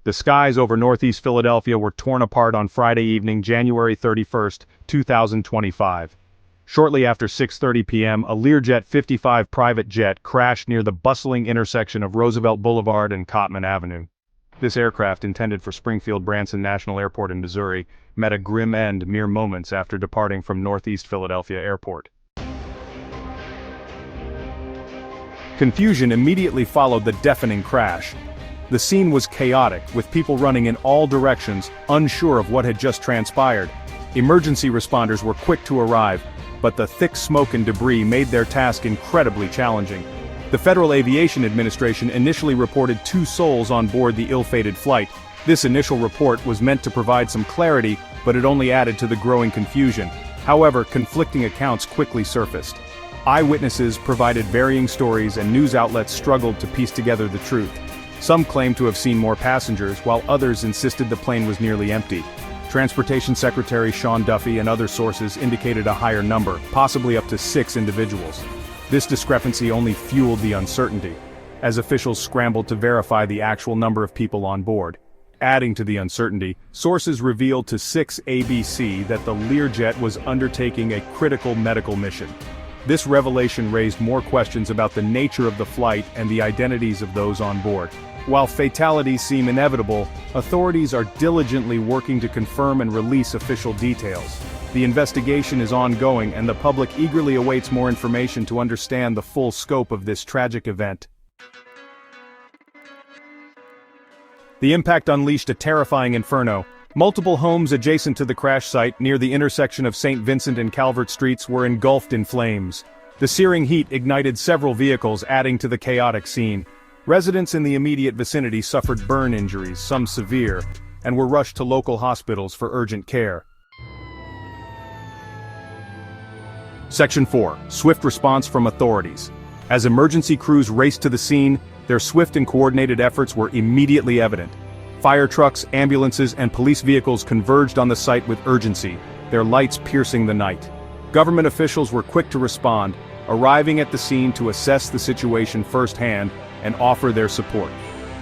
The skies over northeast Philadelphia were torn apart on Friday evening, January 31, 2025. Shortly after 6:30 p.m., a Learjet 55 private jet crashed near the bustling intersection of Roosevelt Boulevard and Cottman Avenue. This aircraft, intended for Springfield-Branson National Airport in Missouri, met a grim end mere moments after departing from Northeast Philadelphia Airport. Confusion immediately followed the deafening crash. The scene was chaotic, with people running in all directions, unsure of what had just transpired. Emergency responders were quick to arrive, but the thick smoke and debris made their task incredibly challenging. The Federal Aviation Administration initially reported 2 souls on board the ill-fated flight. This initial report was meant to provide some clarity, but it only added to the growing confusion. However, conflicting accounts quickly surfaced. Eyewitnesses provided varying stories, and news outlets struggled to piece together the truth. Some claimed to have seen more passengers, while others insisted the plane was nearly empty. Transportation Secretary Sean Duffy and other sources indicated a higher number, possibly up to 6 individuals. This discrepancy only fueled the uncertainty, as officials scrambled to verify the actual number of people on board. Adding to the uncertainty, sources revealed to 6ABC that the Learjet was undertaking a critical medical mission. This revelation raised more questions about the nature of the flight and the identities of those on board. While fatalities seem inevitable, authorities are diligently working to confirm and release official details. The investigation is ongoing, and the public eagerly awaits more information to understand the full scope of this tragic event. The impact unleashed a terrifying inferno. Multiple homes adjacent to the crash site, near the intersection of St. Vincent and Calvert Streets, were engulfed in flames. The searing heat ignited several vehicles, adding to the chaotic scene. Residents in the immediate vicinity suffered burn injuries, some severe, and were rushed to local hospitals for urgent care. Section 4. Swift response from authorities. As emergency crews raced to the scene, their swift and coordinated efforts were immediately evident. Fire trucks, ambulances, and police vehicles converged on the site with urgency, their lights piercing the night. Government officials were quick to respond, arriving at the scene to assess the situation firsthand and offer their support.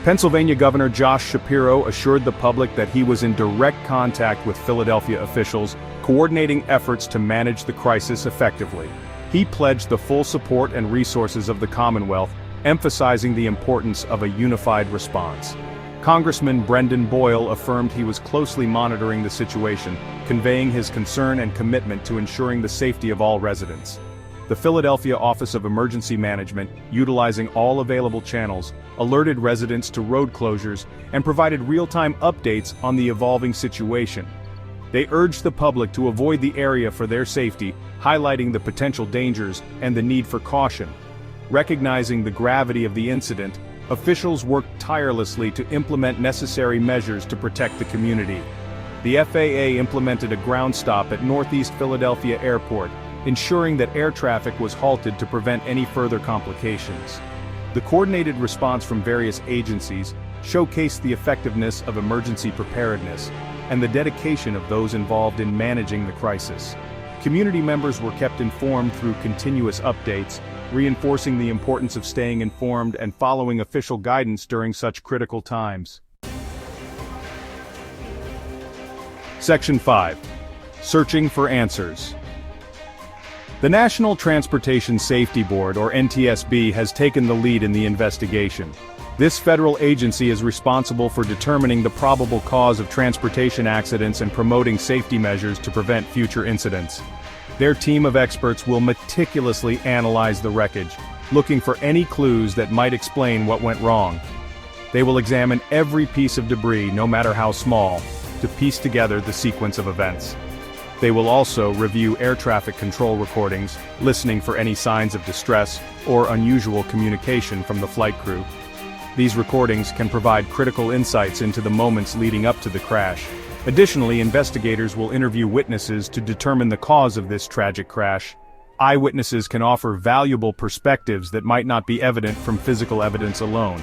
Pennsylvania Governor Josh Shapiro assured the public that he was in direct contact with Philadelphia officials, coordinating efforts to manage the crisis effectively. He pledged the full support and resources of the Commonwealth, emphasizing the importance of a unified response. Congressman Brendan Boyle affirmed he was closely monitoring the situation, conveying his concern and commitment to ensuring the safety of all residents. The Philadelphia Office of Emergency Management, utilizing all available channels, alerted residents to road closures and provided real-time updates on the evolving situation. They urged the public to avoid the area for their safety, highlighting the potential dangers and the need for caution. Recognizing the gravity of the incident, officials worked tirelessly to implement necessary measures to protect the community. The FAA implemented a ground stop at Northeast Philadelphia Airport, ensuring that air traffic was halted to prevent any further complications. The coordinated response from various agencies showcased the effectiveness of emergency preparedness and the dedication of those involved in managing the crisis. Community members were kept informed through continuous updates, reinforcing the importance of staying informed and following official guidance during such critical times. Section 5. Searching for answers. The National Transportation Safety Board, or NTSB, has taken the lead in the investigation. This federal agency is responsible for determining the probable cause of transportation accidents and promoting safety measures to prevent future incidents. Their team of experts will meticulously analyze the wreckage, looking for any clues that might explain what went wrong. They will examine every piece of debris, no matter how small, to piece together the sequence of events. They will also review air traffic control recordings, listening for any signs of distress or unusual communication from the flight crew. These recordings can provide critical insights into the moments leading up to the crash. Additionally, investigators will interview witnesses to determine the cause of this tragic crash. Eyewitnesses can offer valuable perspectives that might not be evident from physical evidence alone.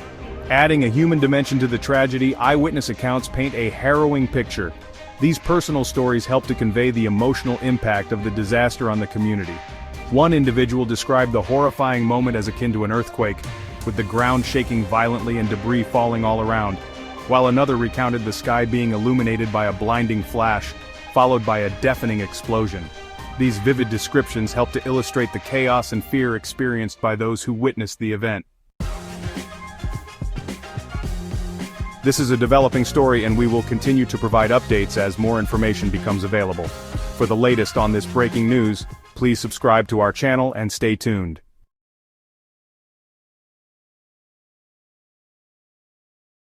Adding a human dimension to the tragedy, eyewitness accounts paint a harrowing picture. These personal stories help to convey the emotional impact of the disaster on the community. One individual described the horrifying moment as akin to an earthquake, with the ground shaking violently and debris falling all around. while another recounted the sky being illuminated by a blinding flash, followed by a deafening explosion. These vivid descriptions help to illustrate the chaos and fear experienced by those who witnessed the event. This is a developing story, and we will continue to provide updates as more information becomes available. For the latest on this breaking news, please subscribe to our channel and stay tuned.